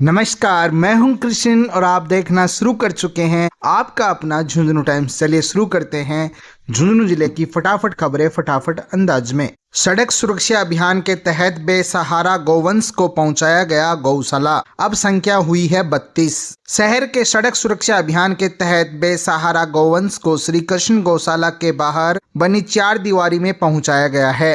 नमस्कार, मैं हूं कृष्ण और आप देखना शुरू कर चुके हैं आपका अपना झुंझुनू टाइम्स। चलिए शुरू करते हैं झुंझुनू जिले की फटाफट खबरें फटाफट अंदाज में। सड़क सुरक्षा अभियान के तहत बेसहारा गौवंश को पहुंचाया गया गौशाला, अब संख्या हुई है 32। शहर के सड़क सुरक्षा अभियान के तहत बेसहारा गौवंश को श्री कृष्ण गौशाला के बाहर बनी 4 दीवारी में पहुंचाया गया है।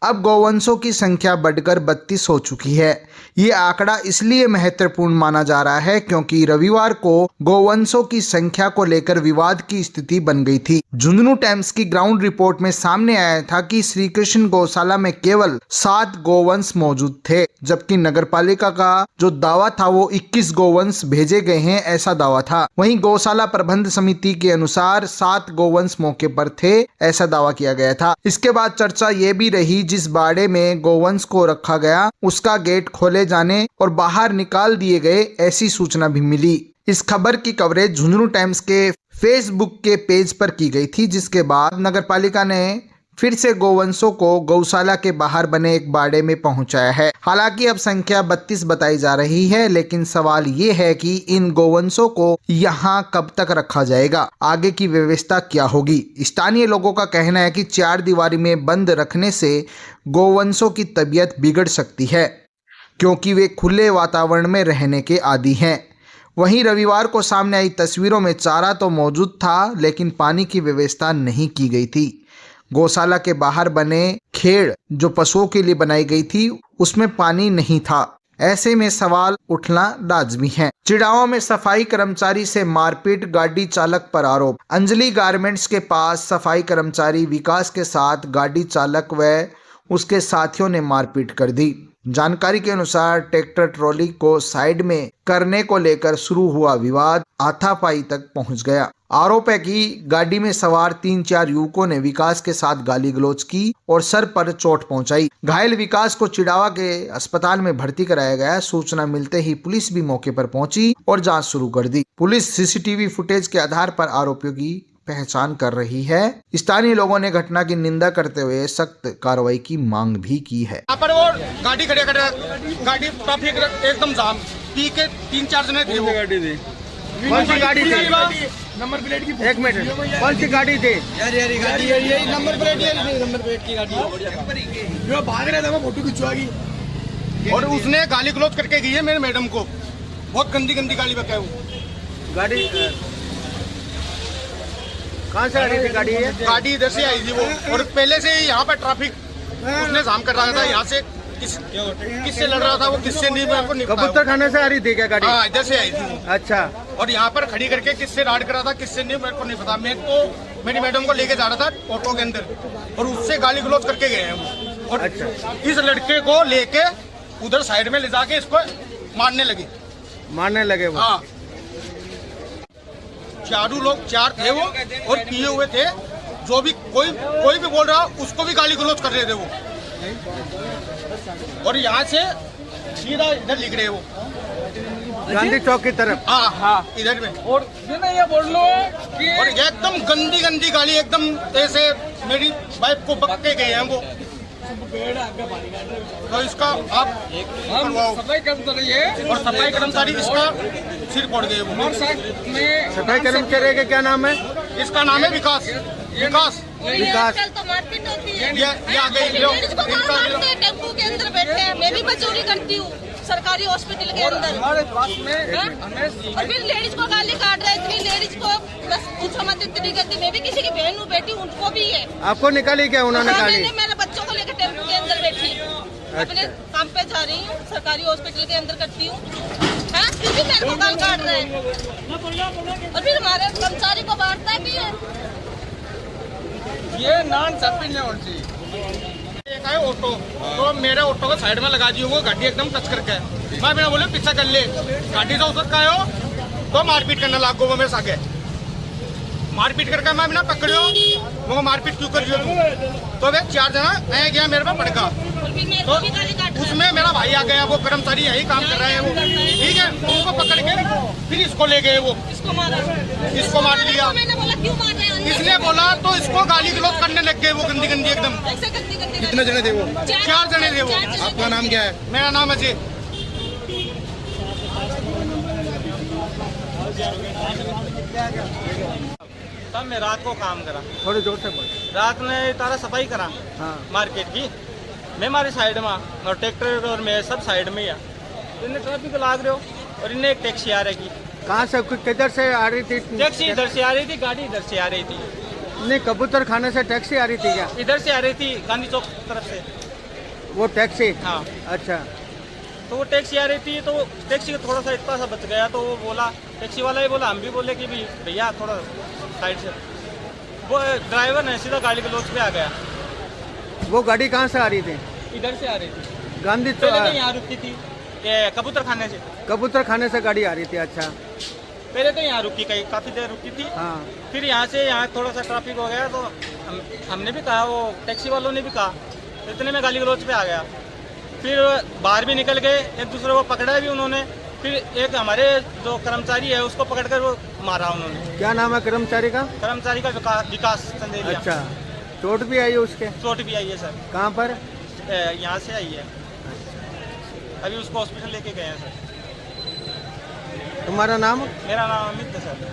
अब गौवंशों की संख्या बढ़कर 32 हो चुकी है। ये आंकड़ा इसलिए महत्वपूर्ण माना जा रहा है क्योंकि रविवार को गौवंशों की संख्या को लेकर विवाद की स्थिति बन गई थी। झुंझुनू टाइम्स की ग्राउंड रिपोर्ट में सामने आया था कि श्री कृष्ण गौशाला में केवल 7 गौवंश मौजूद थे, जबकि नगरपालिका का जो दावा था वो 21 गौवंश भेजे गए हैं, ऐसा दावा था। वहीं गौशाला प्रबंध समिति के अनुसार 7 गौवंश मौके पर थे, ऐसा दावा किया गया था। इसके बाद चर्चा ये भी रही, जिस बाड़े में गौवंश को रखा गया उसका गेट खोले जाने और बाहर निकाल दिए गए, ऐसी सूचना भी मिली। इस खबर की कवरेज झुंझुनू टाइम्स के फेसबुक के पेज पर की गई थी, जिसके बाद नगरपालिका ने फिर से गौवंशों को गौशाला के बाहर बने एक बाड़े में पहुंचाया है। हालांकि अब संख्या 32 बताई जा रही है, लेकिन सवाल ये है कि इन गौवंशों को यहाँ कब तक रखा जाएगा, आगे की व्यवस्था क्या होगी। स्थानीय लोगों का कहना है कि 4 दीवारी में बंद रखने से गौवंशों की तबीयत बिगड़ सकती है, क्योंकि वे खुले वातावरण में रहने के आदी हैं। वहीं रविवार को सामने आई तस्वीरों में चारा तो मौजूद था, लेकिन पानी की व्यवस्था नहीं की गई थी। गौशाला के बाहर बने खेड़ जो पशुओं के लिए बनाई गई थी, उसमें पानी नहीं था। ऐसे में सवाल उठना लाजमी है। चिड़ावा में सफाई कर्मचारी से मारपीट, गाड़ी चालक पर आरोप। अंजलि गारमेंट्स के पास सफाई कर्मचारी विकास के साथ गाड़ी चालक व उसके साथियों ने मारपीट कर दी। जानकारी के अनुसार ट्रैक्टर ट्रॉली को साइड में करने को लेकर शुरू हुआ विवाद हाथापाई तक पहुंच गया। आरोप है कि गाड़ी में सवार 3-4 युवकों ने विकास के साथ गाली गलौज की और सर पर चोट पहुंचाई। घायल विकास को चिड़ावा के अस्पताल में भर्ती कराया गया। सूचना मिलते ही पुलिस भी मौके पर पहुंची और जांच शुरू कर दी। पुलिस सीसीटीवी फुटेज के आधार पर आरोपियों की पहचान कर रही है। स्थानीय लोगों ने घटना की निंदा करते हुए सख्त कार्रवाई की मांग भी की है। यहाँ पर वो गाड़ी खड़े गाड़ी ट्रैफिक एकदम जाम, पी के 3-4 जने थे। वो गाड़ी थी, कौन सी गाड़ी थी? नंबर प्लेट की 1 मिनट, कौन सी गाड़ी थी? गाड़ी यही नंबर प्लेट की गाड़ी जो भाग रहा था, वो फोटो खिंचवागी और उसने गाली गलौज करके गई है मेरे मैडम को। बहुत गंदी गाली बकाया वो गाड़ी। कहाँ से आ रही थी गाड़ी? गाड़ी इधर से आई थी वो, और पहले से यहाँ पर ट्रैफिक उसने जाम कर रहा था। यहाँ से किससे लड़ रहा था वो, किससे नहीं, मेरे को नहीं पता। कबूतर खाने से आ रही थी क्या गाड़ी? हाँ, इधर से आई थी। अच्छा। और यहाँ पर खड़ी करके किससे राड कर रहा था, किससे नहीं, मेरे को नहीं पता। मेरे को मेरी मैडम को लेके जा रहा था ऑटो के अंदर और उससे गाली गलौज करके गए हैं वो। और अच्छा, इस लड़के को लेके उधर साइड में ले जाके इसको मारने लगे वो। हाँ, 4 थे वो और पिए हुए थे। जो भी कोई भी बोल रहा उसको भी गाली गलौज कर रहे थे वो। और यहाँ से सीधा इधर लिख रहे वो गांधी चौक की तरफ। हाँ, इधर में। और ये बोल लो कि और एकदम गंदी गाली, एकदम ऐसे मेरी वाइफ को बक के गए हैं वो। तो इसका आप सफाई कर्मचारी है और सफाई कर्मचारी इसका सिर फोड़ गए वो। सफाई कर्मचारी का क्या नाम है? इसका नाम है विकास। तो मारपीट होती है। टेम्पो के अंदर बैठे हैं, मैं भी मजदूरी करती हूँ सरकारी हॉस्पिटल के अंदर। और फिर लेडीज को गाली काट रहे हैं, इतनी लेडीज को बस पूछो मत, इतनी गलती। मैं भी किसी की बहन हूँ, बेटी, उनको भी है। आपको निकाली क्या उन्होंने? गाली मेरे बच्चों को लेकर टेम्पो के अंदर बैठी, अपने काम पे जा रही हूँ, सरकारी हॉस्पिटल के अंदर करती हूँ। फिर भी मेरे को गाल काट रहे हैं और फिर हमारे कर्मचारी को बांटता भी है। ये नॉन सर्विस होती एक है ऑटो, तो मेरे ऑटो को साइड में लगा दी, वो गाड़ी एकदम टच करके मैं बिना बोले पीछा कर ले गाड़ी से उतर का हो तो मारपीट करने लागो। वो मेरे सागे मारपीट करके मैं बिना पकड़ो, वो मारपीट क्यों कर रही हो? तो वे 4 जना आया गया मेरे पे पड़का, तो उसमें मेरा भाई आ गया, वो कर्मचारी यही काम कर रहे हैं वो, ठीक है। उनको पकड़ के फिर इसको ले गए, वो इसको मार लिया। इसने बोला तो इसको गाली गलौज करने लग गए वो, गंदी एकदम। कितने जने थे वो? 4 जने थे वो। आपका नाम क्या है? मेरा नाम अजय। तब मैं रात को काम करा, थोड़े जोर से बोल। रात में तारा सफाई करा हाँ मार्केट की। मैं हमारी साइड में और ट्रैक्टर और मैं सब साइड में ही है। इन्हें ट्रैफिक लाग रहे हो और इन्हें एक टैक्सी आ रही। कहाँ से किधर से आ रही थी? टैक्सी इधर से आ रही थी, गाड़ी इधर से आ रही थी। नहीं, कबूतर खाने से टैक्सी आ रही थी क्या? इधर से आ रही थी गांधी चौक तरफ से। वो टैक्सी? हाँ। अच्छा। तो वो टैक्सी आ रही थी, तो टैक्सी का थोड़ा सा इतना सा बच गया, तो वो बोला, टैक्सी वाला ही बोला, हम भी बोले कि भैया थोड़ा साइड से। वो ड्राइवर ने सीधा गाड़ी के लोच पे आ गया। वो गाड़ी कहाँ से आ रही थी? इधर से आ रही थी, गांधी पहले तो यहाँ रुकी थी कबूतर खाने से। कबूतर खाने से गाड़ी आ रही थी। अच्छा। पहले तो यहाँ रुकी, कहीं काफ़ी देर रुकी थी। हाँ। फिर यहाँ से यहाँ थोड़ा सा ट्रैफिक हो गया, तो हमने भी कहा, वो टैक्सी वालों ने भी कहा, इतने में गाली गलौज पे आ गया। फिर बाहर भी निकल गए, एक दूसरे को पकड़ा भी उन्होंने। फिर एक हमारे जो कर्मचारी है उसको पकड़कर वो मारा उन्होंने। क्या नाम है कर्मचारी का? कर्मचारी का विकास चंदेलिया। अच्छा। चोट भी आई है उसके? चोट भी आई है सर। कहाँ पर? यहाँ से आई है, अभी उसको हॉस्पिटल लेके गए हैं सर। तुम्हारा नाम? मेरा नाम अमित है सर।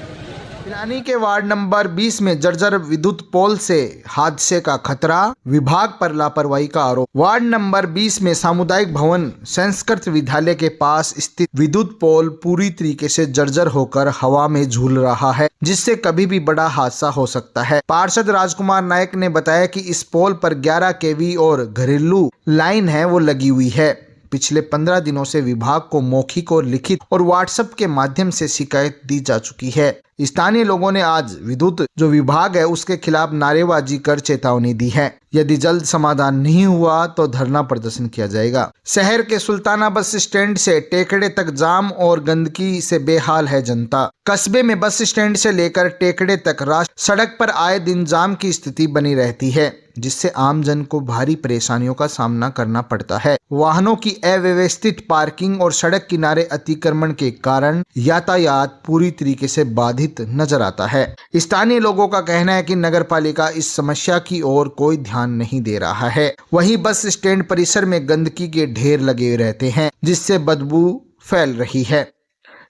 पिलानी के वार्ड नंबर 20 में जर्जर विद्युत पोल से हादसे का खतरा, विभाग पर लापरवाही का आरोप। वार्ड नंबर 20 में सामुदायिक भवन संस्कृत विद्यालय के पास स्थित विद्युत पोल पूरी तरीके से जर्जर होकर हवा में झूल रहा है, जिससे कभी भी बड़ा हादसा हो सकता है। पार्षद राजकुमार नायक ने बताया कि इस पोल पर 11 केवी और घरेलू लाइन है वो लगी हुई है। पिछले 15 दिनों से विभाग को मौखिक और लिखित और व्हाट्सएप के माध्यम से शिकायत दी जा चुकी है। स्थानीय लोगों ने आज विद्युत जो विभाग है उसके खिलाफ नारेबाजी कर चेतावनी दी है। यदि जल्द समाधान नहीं हुआ तो धरना प्रदर्शन किया जाएगा। शहर के सुल्ताना बस स्टैंड से टेकड़े तक जाम और गंदगी से बेहाल है जनता। कस्बे में बस स्टैंड से लेकर टेकड़े तक राष्ट्रीय सड़क पर आए दिन जाम की स्थिति बनी रहती है, जिससे आम जन को भारी परेशानियों का सामना करना पड़ता है। वाहनों की अव्यवस्थित पार्किंग और सड़क किनारे अतिक्रमण के कारण यातायात पूरी तरीके से बाधित नजर आता है। स्थानीय लोगों का कहना है कि नगर पालिका इस समस्या की ओर कोई ध्यान नहीं दे रहा है। वहीं बस स्टैंड परिसर में गंदगी के ढेर लगे रहते हैं, जिससे बदबू फैल रही है।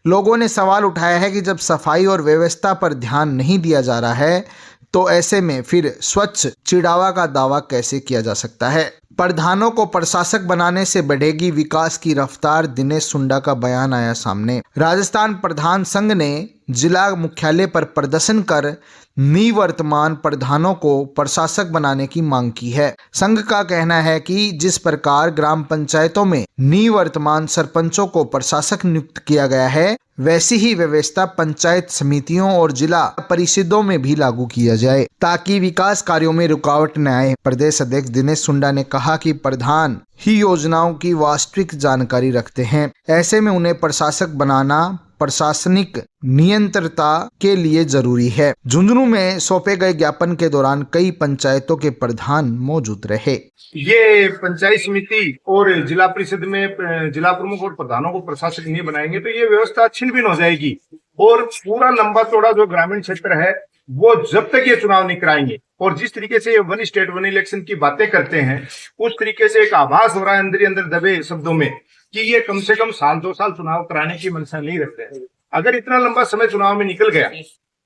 लोगों ने सवाल उठाया है कि जब सफाई और व्यवस्था पर ध्यान नहीं दिया जा रहा है तो ऐसे में फिर स्वच्छ चिड़ावा का दावा कैसे किया जा सकता है। प्रधानों को प्रशासक बनाने से बढ़ेगी विकास की रफ्तार, दिनेश सुंडा का बयान आया सामने। राजस्थान प्रधान संघ ने जिला मुख्यालय पर प्रदर्शन कर निवर्तमान प्रधानों को प्रशासक बनाने की मांग की है। संघ का कहना है कि जिस प्रकार ग्राम पंचायतों में निवर्तमान सरपंचों को प्रशासक नियुक्त किया गया है, वैसी ही व्यवस्था पंचायत समितियों और जिला परिषदों में भी लागू किया जाए, ताकि विकास कार्यों में रुकावट न आए। प्रदेश अध्यक्ष दिनेश सुंडा ने कहा कि प्रधान ही योजनाओं की वास्तविक जानकारी रखते हैं, ऐसे में उन्हें प्रशासक बनाना प्रशासनिक नियंत्रणता के लिए जरूरी है। झुंझुनू में सौंपे गए ज्ञापन के दौरान कई पंचायतों के प्रधान मौजूद रहे। ये पंचायत समिति और जिला परिषद में जिला प्रमुख और प्रधानों को प्रशासक नहीं बनाएंगे तो ये व्यवस्था छिन-भिन हो जाएगी और पूरा लंबा चौड़ा जो ग्रामीण क्षेत्र है वो जब तक ये चुनाव नहीं कराएंगे और जिस तरीके से ये वन स्टेट वन इलेक्शन की बातें करते हैं उस तरीके से एक आभास हो रहा है अंदर ही अंदर दबे शब्दों में कि ये कम से कम साल 2 साल चुनाव कराने की मंशा नहीं रखते हैं। अगर इतना लंबा समय चुनाव में निकल गया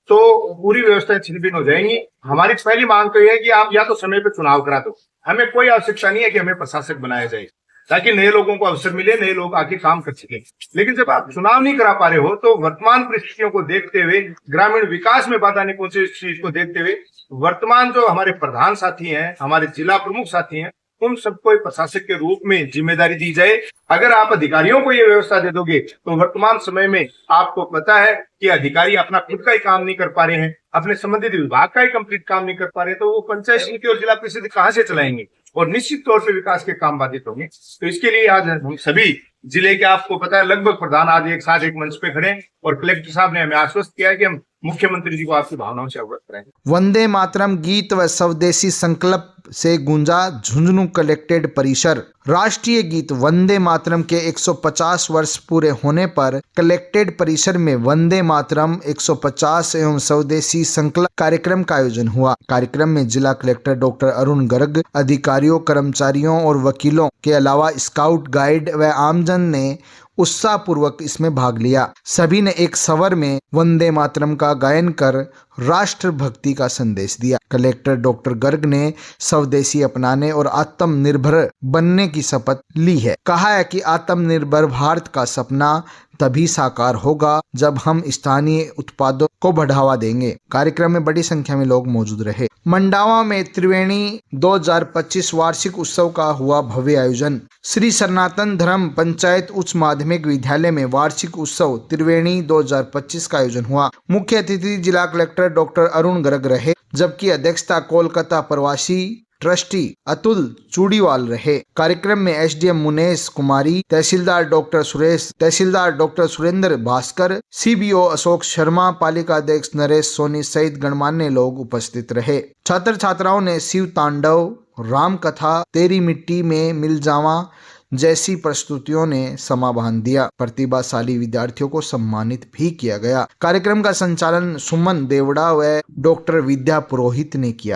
तो पूरी व्यवस्था छिन-भिन हो जाएंगी। हमारी पहली मांग तो यह है कि आप या तो समय पर चुनाव करा दो, हमें कोई आवश्यकता नहीं है कि हमें प्रशासक बनाया जाए, ताकि नए लोगों को अवसर मिले, नए लोग आके काम कर सके। लेकिन जब आप चुनाव नहीं करा पा रहे हो तो वर्तमान परिस्थितियों को देखते हुए, ग्रामीण विकास में बाधा नहीं पहुंचे इस चीज को देखते हुए वर्तमान जो हमारे प्रधान साथी हैं, हमारे जिला प्रमुख साथी हैं, उन सबको प्रशासक के रूप में जिम्मेदारी दी जाए। अगर आप अधिकारियों को ये व्यवस्था दे दोगे तो वर्तमान समय में आपको पता है कि अधिकारी अपना खुद का ही काम नहीं कर पा रहे हैं, अपने संबंधित विभाग का ही कंप्लीट काम नहीं कर पा रहे, तो वो पंचायत समिति और जिला परिषद कहाँ से चलाएंगे और निश्चित तौर पे विकास के काम बाधित होंगे। तो इसके लिए आज हम सभी जिले के, आपको पता है, लगभग प्रधान आज एक साथ एक मंच पे खड़े और कलेक्टर साहब ने हमें आश्वस्त किया है कि हम मुख्यमंत्री जी को आपकी भावनाओं से अवगत कराएंगे। वंदे मातरम गीत व स्वदेशी संकल्प से गूंजा झुंझुनू कलेक्टेड परिसर। राष्ट्रीय गीत वंदे मातरम के 150 वर्ष पूरे होने पर कलेक्टेड परिसर में वंदे मातरम 150 एवं स्वदेशी संकल्प कार्यक्रम का आयोजन हुआ। कार्यक्रम में जिला कलेक्टर डॉक्टर अरुण गर्ग, अधिकारियों, कर्मचारियों और वकीलों के अलावा स्काउट गाइड व आमजन ने उत्साह पूर्वक इसमें भाग लिया। सभी ने एक स्वर में वंदे मातरम का गायन कर राष्ट्रभक्ति का संदेश दिया। कलेक्टर डॉक्टर गर्ग ने स्वदेशी अपनाने और आत्मनिर्भर बनने की शपथ ली है। कहा है कि आत्मनिर्भर भारत का सपना तभी साकार होगा जब हम स्थानीय उत्पादों को बढ़ावा देंगे। कार्यक्रम में बड़ी संख्या में लोग मौजूद रहे। मंडावा में त्रिवेणी 2025 वार्षिक उत्सव का हुआ भव्य आयोजन। श्री सनातन धर्म पंचायत उच्च माध्यमिक विद्यालय में वार्षिक उत्सव त्रिवेणी 2025 का आयोजन हुआ। मुख्य अतिथि जिला कलेक्टर डॉक्टर अरुण गर्ग रहे, जबकि अध्यक्षता कोलकाता प्रवासी ट्रस्टी अतुल चूड़ीवाल रहे। कार्यक्रम में एसडीएम मुनेश कुमारी, तहसीलदार डॉक्टर सुरेश, तहसीलदार डॉक्टर सुरेंद्र भास्कर, सीबीओ अशोक शर्मा, पालिका अध्यक्ष नरेश सोनी सहित गणमान्य लोग उपस्थित रहे। छात्र छात्राओं ने शिव तांडव, राम कथा, तेरी मिट्टी में मिल जावा जैसी प्रस्तुतियों ने समा बांध दिया। प्रतिभाशाली विद्यार्थियों को सम्मानित भी किया गया। कार्यक्रम का संचालन सुमन देवड़ा व डॉक्टर विद्या पुरोहित ने किया।